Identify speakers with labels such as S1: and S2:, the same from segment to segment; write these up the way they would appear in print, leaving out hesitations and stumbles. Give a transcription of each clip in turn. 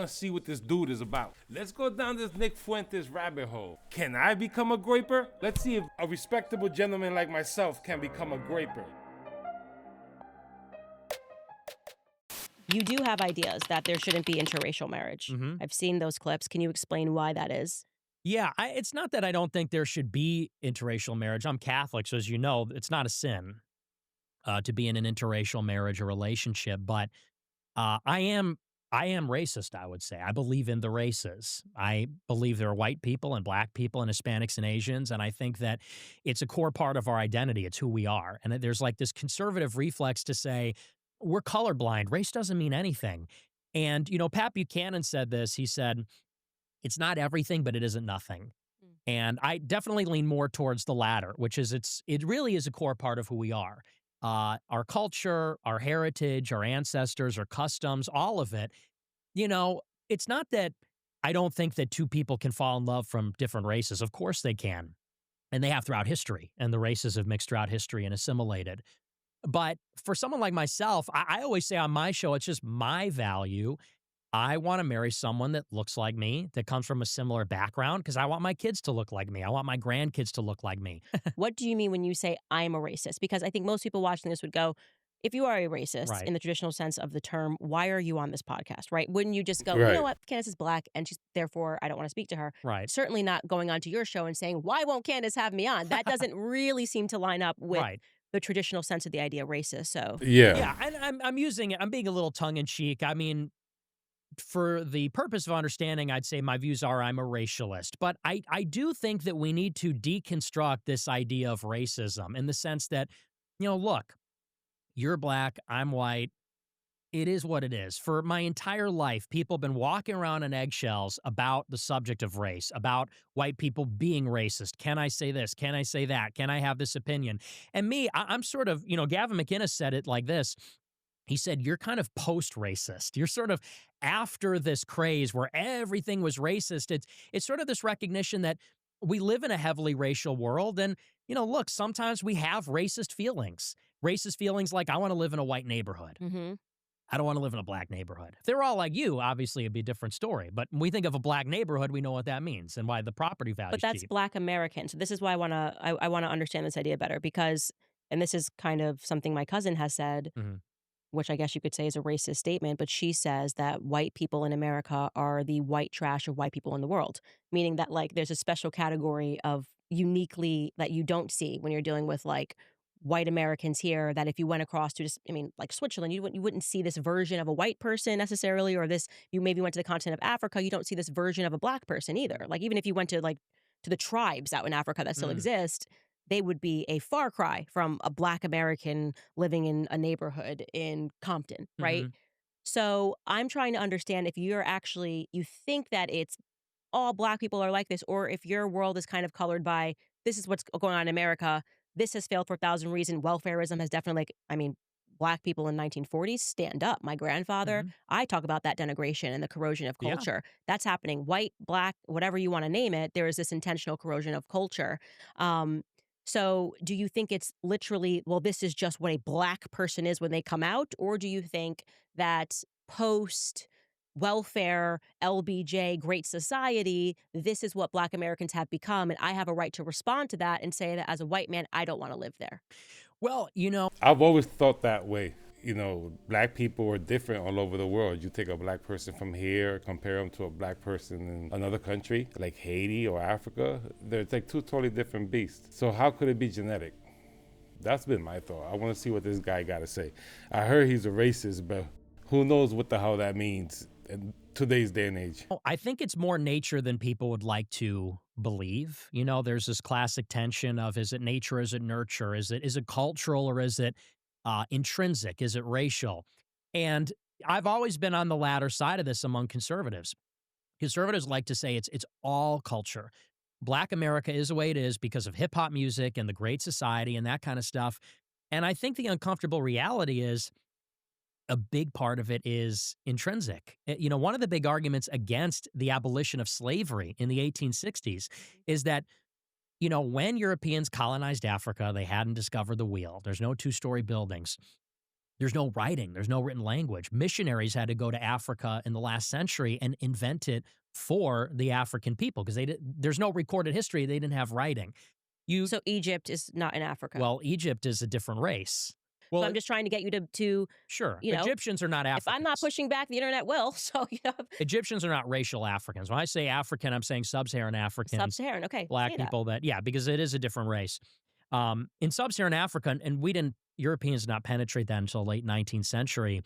S1: want to see what this dude is about. Let's go down this Nick Fuentes rabbit hole. Can I become a graper? Let's see if a respectable gentleman like myself can become a graper.
S2: You do have ideas that there shouldn't be interracial marriage.
S3: Mhm.
S2: I've seen those clips. Can you explain why that is?
S3: Yeah, it's not that I don't think there should be interracial marriage. I'm Catholic, so as you know, it's not a sin to be in an interracial marriage or relationship. But I am racist, I would say. I believe in the races. I believe there are white people and black people and Hispanics and Asians, and I think that it's a core part of our identity. It's who we are. And there's like this conservative reflex to say, we're colorblind. Race doesn't mean anything. And, Pat Buchanan said this. He said, it's not everything, but it isn't nothing. And I definitely lean more towards the latter, which is it really is a core part of who we are. Our culture, our heritage, our ancestors, our customs, all of it. It's not that I don't think that two people can fall in love from different races. Of course they can. And they have throughout history. And the races have mixed throughout history and assimilated. But for someone like myself, I always say on my show, it's just my value. I want to marry someone that looks like me, that comes from a similar background, because I want my kids to look like me. I want my grandkids to look like me.
S2: What do you mean when you say I'm a racist? Because I think most people watching this would go, if you are a racist
S3: Right.
S2: in the traditional sense of the term, why are you on this podcast, right? Wouldn't you just go, you
S1: Right.
S2: know what, Candace is black and she's therefore I don't want to speak to her.
S3: Right.
S2: Certainly not going onto your show and saying, why won't Candace have me on? That doesn't really seem to line up with
S3: Right.
S2: the traditional sense of the idea of racist. So
S3: Yeah, and I'm using it. I'm being a little tongue in cheek. I mean, for the purpose of understanding, I'd say my views are I'm a racialist. But I do think that we need to deconstruct this idea of racism in the sense that, look, you're black, I'm white. It is what it is. For my entire life, people have been walking around on eggshells about the subject of race, about white people being racist. Can I say this? Can I say that? Can I have this opinion? And me, I'm sort of, Gavin McInnes said it like this. He said, you're kind of post-racist. You're sort of after this craze where everything was racist. It's sort of this recognition that we live in a heavily racial world. And, look, sometimes we have racist feelings. Racist feelings like, I want to live in a white neighborhood.
S2: mm-hmm.
S3: I don't want to live in a black neighborhood. If they were all like you, obviously it'd be a different story. But when we think of a black neighborhood, we know what that means and why the property value
S2: But
S3: is
S2: that's
S3: cheap.
S2: Black American. So this is why I want to understand this idea better because, and this is kind of something my cousin has said,
S3: Mhm.
S2: which I guess you could say is a racist statement, but she says that white people in America are the white trash of white people in the world, meaning that like there's a special category of uniquely that you don't see when you're dealing with like white Americans here that if you went across to just, I mean, like Switzerland, you wouldn't see this version of a white person necessarily, or this, you maybe went to the continent of Africa, you don't see this version of a black person either. Like even if you went to like to the tribes out in Africa that still exist, they would be a far cry from a black American living in a neighborhood in Compton, right?
S3: Mhm.
S2: So I'm trying to understand if you think that it's all black people are like this, or if your world is kind of colored by this is what's going on in America. This has failed for 1,000 reasons. Welfarism has definitely, like, I mean, black people in 1940s stand up. My grandfather,
S3: Mhm.
S2: I talk about that denigration and the corrosion of
S3: Yeah.
S2: culture. That's happening. White, black, whatever you want to name it, there is this intentional corrosion of culture. Um, so do you think it's literally, well, this is just what a black person is when they come out? Or do you think that post welfare, LBJ, Great Society, this is what black Americans have become. And I have a right to respond to that and say that as a white man, I don't want to live there?
S3: Well,
S1: I've always thought that way. Black people are different all over the world. You take a black person from here, compare them to a black person in another country, like Haiti or Africa, they're like two totally different beasts. So how could it be genetic? That's been my thought. I want to see what this guy got to say. I heard he's a racist, but who knows what the hell that means in today's day and age.
S3: I think it's more nature than people would like to believe. There's this classic tension of, is it nature, is it nurture, is it cultural, or is it intrinsic, is it racial? And I've always been on the latter side of this among conservatives. Conservatives like to say it's all culture. Black America is the way it is because of hip hop music and the Great Society and that kind of stuff. And I think the uncomfortable reality is a big part of it is intrinsic. One of the big arguments against the abolition of slavery in the 1860s is that, when Europeans colonized Africa, they hadn't discovered the wheel. There's no two-story buildings. There's no writing, there's no written language. Missionaries had to go to Africa in the last century and invent it for the African people because there's no recorded history. They didn't have writing.
S2: So Egypt is not in Africa.
S3: Well, Egypt is a different race.
S2: So
S3: Well,
S2: I'm just trying to get you to
S3: sure.
S2: you know,
S3: Egyptians are not
S2: if I'm not
S3: Africans.
S2: pushing back, the internet will. So,
S3: Egyptians are not racial Africans. When I say African, I'm saying sub-Saharan Africans.
S2: sub-Saharan. Okay,
S3: Black
S2: say that.
S3: people yeah, because it is a different race. In sub-Saharan Africa, and Europeans did not penetrate that until late 19th century.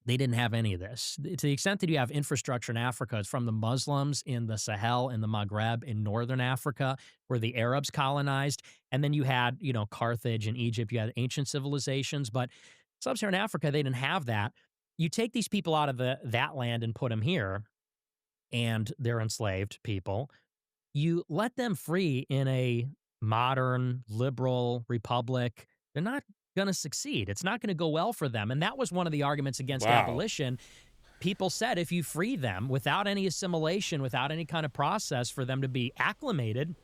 S3: They didn't have any of this. To the extent that you have infrastructure in Africa, it's from the Muslims in the Sahel and the Maghreb in northern Africa, where the Arabs colonized. And then you had, Carthage and Egypt. You had ancient civilizations, but sub-Saharan Africa, they didn't have that. You take these people out of that land and put them here, and they're enslaved people. You let them free in a modern, liberal republic, they're not going to succeed. It's not going to go well for them. And that was one of the arguments against
S1: Wow.
S3: abolition. People said if you free them without any assimilation, without any kind of process for them to be acclimated,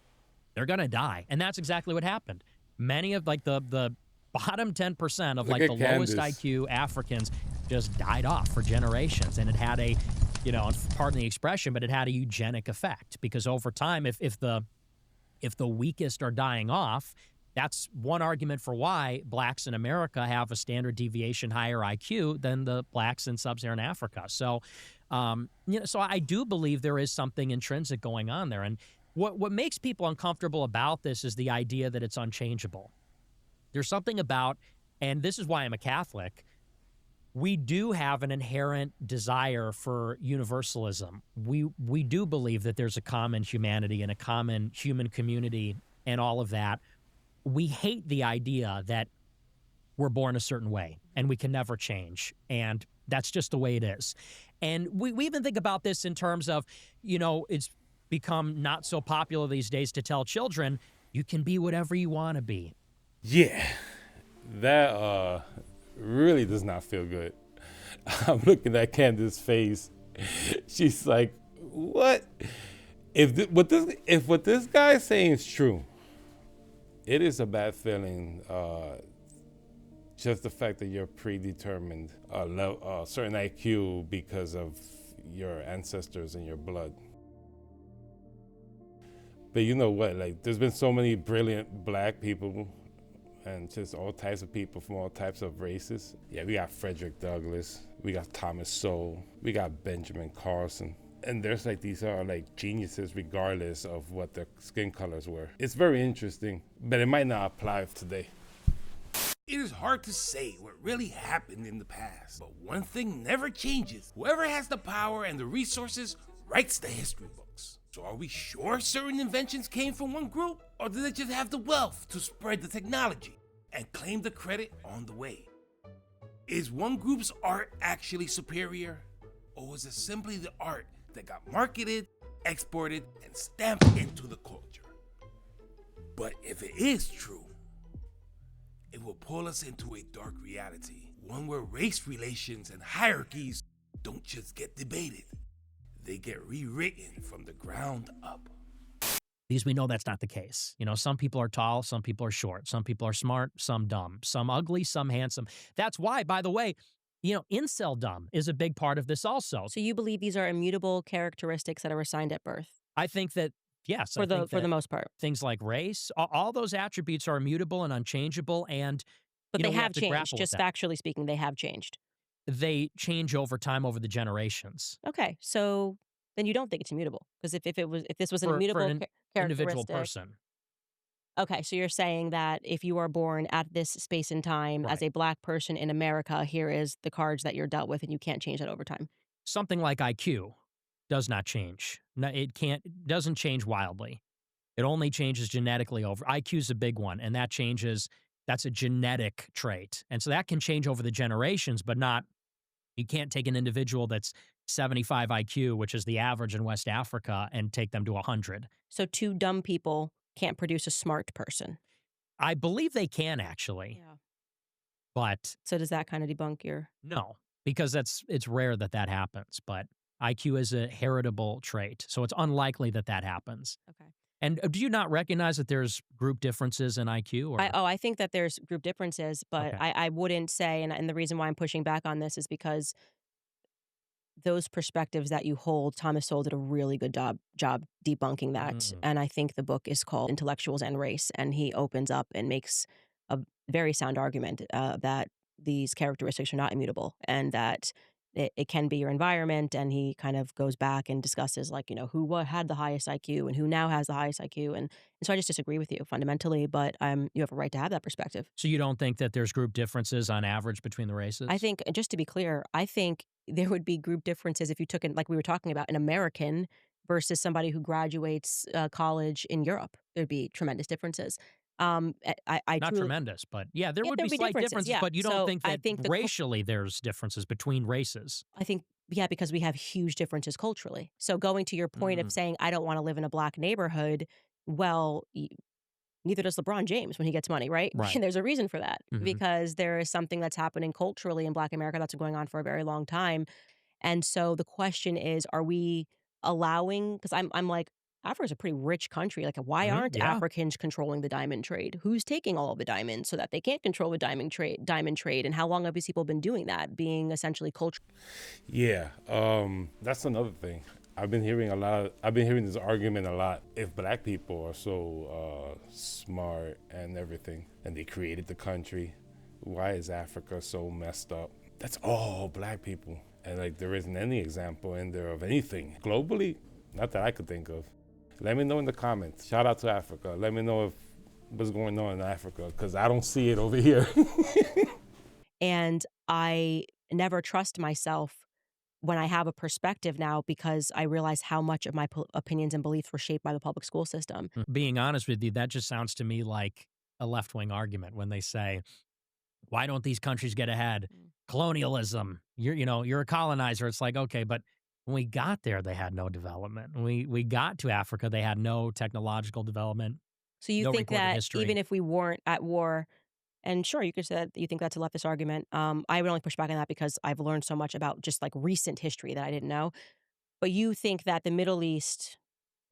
S3: they're going to die. And that's exactly what happened. Many of the bottom 10% of
S1: Look
S3: the
S1: at
S3: lowest
S1: Candace.
S3: IQ Africans just died off for generations. And it had a, pardon the expression, but it had a eugenic effect because over time, if the weakest are dying off, that's one argument for why blacks in America have a standard deviation higher IQ than the blacks in sub-Saharan Africa. So, so I do believe there is something intrinsic going on there. And what makes people uncomfortable about this is the idea that it's unchangeable. There's something about, and this is why I'm a Catholic, we do have an inherent desire for universalism. We do believe that there's a common humanity and a common human community and all of that. We hate the idea that we're born a certain way and we can never change. And that's just the way it is. And we even think about this in terms of, it's become not so popular these days to tell children, you can be whatever you want to be.
S1: Yeah, that really does not feel good. I'm looking at Candace's face. She's like, what? If what this guy's saying is true, it is a bad feeling. Just the fact that you're predetermined a certain IQ because of your ancestors and your blood. But you know what? Like, there's been so many brilliant black people and just all types of people from all types of races. Yeah, we got Frederick Douglass, we got Thomas Sowell, we got Benjamin Carson. And there's like these are like geniuses regardless of what their skin colors were. It's very interesting, but it might not apply today.
S4: It is hard to say what really happened in the past, but one thing never changes. Whoever has the power and the resources writes the history books. So are we sure certain inventions came from one group, or did they just have the wealth to spread the technology and claim the credit on the way? Is one group's art actually superior, or was it simply the art that got marketed, exported, and stamped into the culture? But if it is true, it will pull us into a dark reality, one where race relations and hierarchies don't just get debated, they get rewritten from the ground up.
S3: Because we know that's not the case. Some people are tall, some people are short, some people are smart, some dumb, some ugly, some handsome. That's why, by the way, incel dumb is a big part of this also.
S2: So you believe these are immutable characteristics that are assigned at birth?
S3: I think that, yes.
S2: For the most part.
S3: Things like race, all those attributes are immutable and unchangeable, and
S2: But they
S3: we
S2: have
S3: to
S2: changed.
S3: grapple with
S2: Just
S3: that.
S2: factually speaking, they have changed.
S3: They change over time, over the generations.
S2: Okay, so then you don't think it's immutable because if this was an
S3: For
S2: immutable
S3: an individual
S2: characteristic.
S3: person.
S2: Okay, so you're saying that if you are born at this space and time as
S3: Right.
S2: a black person in America, here is the cards that you're dealt with, and you can't change that over time.
S3: Something like IQ does not change. No, it doesn't change wildly. It only changes genetically over. IQ is a big one, and that changes. That's a genetic trait. And so that can change over the generations, but you can't take an individual that's 75 IQ, which is the average in West Africa, and take them to 100.
S2: So two dumb people can't produce a smart person.
S3: I believe they can actually, but
S2: So does that kind of debunk your...
S3: no, because it's rare that happens. But IQ is a heritable trait, so it's unlikely that happens.
S2: Okay.
S3: And do you not recognize that there's group differences in IQ? Or
S2: I think that there's group differences, but
S3: okay,
S2: I wouldn't say, and the reason why I'm pushing back on this is because those perspectives that you hold, Thomas Sowell did a really good job debunking that,
S3: Mm.
S2: and I think the book is called Intellectuals and Race, and he opens up and makes a very sound argument that these characteristics are not immutable, and that it can be your environment. And he kind of goes back and discusses, like, had the highest IQ and who now has the highest IQ, and so I just disagree with you fundamentally, but you have a right to have that perspective.
S3: So you don't think that there's group differences on average between the
S2: I
S3: races?
S2: think, just to be clear, I think there would be group differences if you took in, like we were talking about, an American versus somebody who graduates college in Europe. There'd be tremendous differences. I
S3: Not
S2: truly,
S3: tremendous, but yeah, there
S2: yeah,
S3: would be
S2: there'd be
S3: slight
S2: differences.
S3: differences,
S2: Yeah.
S3: but you don't
S2: So
S3: think
S2: I
S3: that
S2: think
S3: racially there's differences between races?
S2: I think, yeah, because we have huge differences culturally. So going to your point of
S3: Mm,
S2: saying I don't want to live in a black neighborhood, well, neither does LeBron James when he gets money, right?
S3: right.
S2: And there's a reason for that,
S3: Mhm.
S2: because there is something that's happening culturally in Black America that's been going on for a very long time. And so the question is, are we allowing, because I'm like, Africa's a pretty rich country. Like, why
S3: Mhm,
S2: aren't
S3: yeah.
S2: Africans controlling the diamond trade? Who's taking all of the diamonds so that they can't control the diamond trade? And how long have these people been doing that, being essentially culture?
S1: Yeah, that's another thing. I've been hearing this argument a lot. If black people are so smart and everything, and they created the country, why is Africa so messed up? That's all black people. And like, there isn't any example in there of anything globally, not that I could think of. Let me know in the comments. Shout out to Africa. Let me know if what's going on in Africa, because I don't see it over here.
S2: And I never trust myself when I have a perspective now, because I realize how much of my opinions and beliefs were shaped by the public school system.
S3: Being honest with you, that just sounds to me like a left-wing argument when they say, "Why don't these countries get ahead?
S2: Mm.
S3: Colonialism. You're a colonizer." It's like, okay, but when we got there, they had no development. When we got to Africa, they had no technological development,
S2: So you
S3: no
S2: think
S3: recorded
S2: that even
S3: history.
S2: if we weren't at war, and sure, you could say that you think that's a leftist argument. I would only push back on that because I've learned so much about just like recent history that I didn't know. But you think that the Middle East,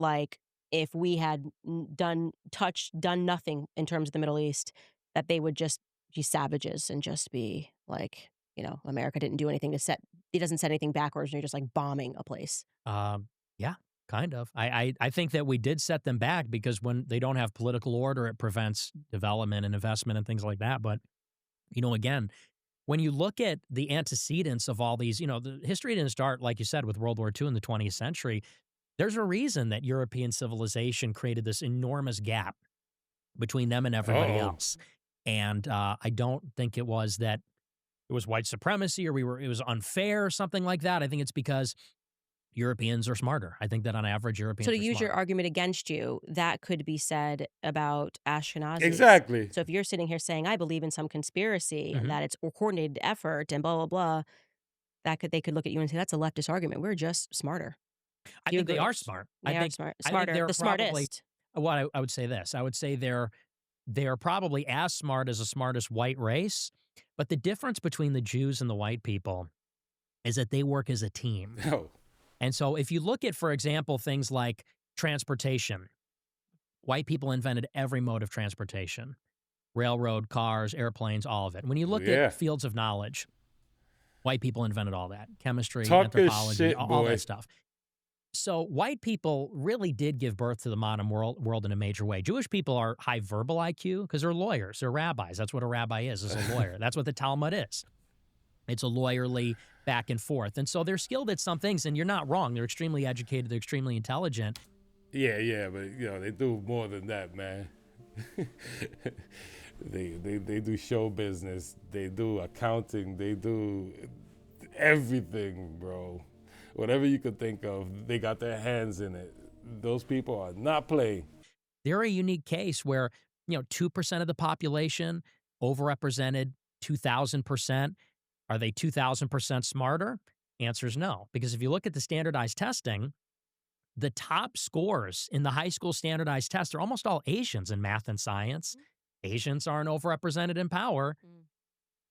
S2: like, if we had done nothing in terms of the Middle East, that they would just be savages and just be like, America didn't do anything it doesn't set anything backwards, and you're just like bombing a place.
S3: Yeah, kind of. I think that we did set them back because when they don't have political order, it prevents development and investment and things like that. But, again, when you look at the antecedents of all these, the history didn't start, like you said, with World War II in the 20th century. There's a reason that European civilization created this enormous gap between them and everybody
S1: Oh,
S3: else. And I don't think it was that it was white supremacy or it was unfair or something like that. I think it's because Europeans are smarter. I think that on average,
S2: So to
S3: Europeans are
S2: use your
S3: smarter.
S2: argument against you, that could be said about Ashkenazis.
S1: exactly.
S2: So if you're sitting here saying, I believe in some conspiracy and
S3: Mhm.
S2: that it's a coordinated effort and blah, blah, blah, they could look at you and say, that's a leftist argument. We're just smarter.
S3: I
S2: Do you
S3: think they
S2: agree?
S3: are smart.
S2: They are
S3: I think
S2: smarter,
S3: they're
S2: the
S3: probably
S2: smartest.
S3: well, I would say this. I would say they're probably as smart as the smartest white race, but the difference between the Jews and the white people is that they work as a team.
S1: Oh,
S3: And so if you look at, for example, things like transportation, white people invented every mode of transportation: railroad, cars, airplanes, all of it. When you look at
S1: yeah.
S3: fields of knowledge, white people invented all that: chemistry,
S1: Talk your
S3: anthropology,
S1: shit,
S3: all that
S1: boy.
S3: stuff. So white people really did give birth to the modern world in a major way. Jewish people are high verbal IQ because they're lawyers, they're rabbis. That's what a rabbi is a lawyer. That's what the Talmud is. It's a lawyerly back and forth. And so they're skilled at some things, and you're not wrong. They're extremely educated, they're extremely intelligent.
S1: Yeah, but they do more than that, man. they do show business, they do accounting, they do everything, bro. Whatever you could think of, they got their hands in it. Those people are not playing.
S3: They're a unique case where, 2% of the population overrepresented 2,000%. Are they 2,000% smarter? Answer is no. Because if you look at the standardized testing, the top scores in the high school standardized test are almost all Asians in math and science. Asians aren't overrepresented in power.
S2: Mm.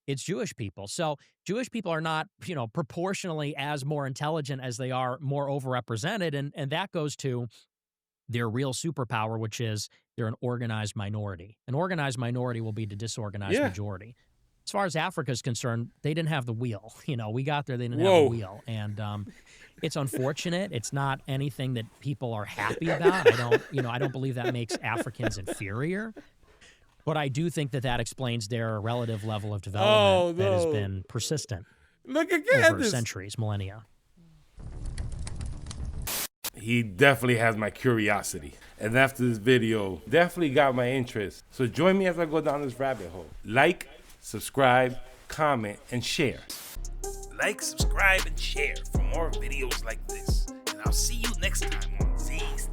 S3: It's Jewish people. So Jewish people are not, proportionally as more intelligent as they are more overrepresented. And that goes to their real superpower, which is they're an organized minority. An organized minority will be the disorganized majority. As far as Africa is concerned, they didn't have the wheel. We got there, they didn't have the wheel. And it's unfortunate. It's not anything that people are happy about. I don't believe that makes Africans inferior. But I do think that explains their relative level of development that has been persistent over centuries, millennia.
S1: He definitely has my curiosity. And after this video, definitely got my interest. So join me as I go down this rabbit hole. Like, subscribe, comment, and share.
S4: Like, subscribe, and share for more videos like this. And I'll see you next time on Z's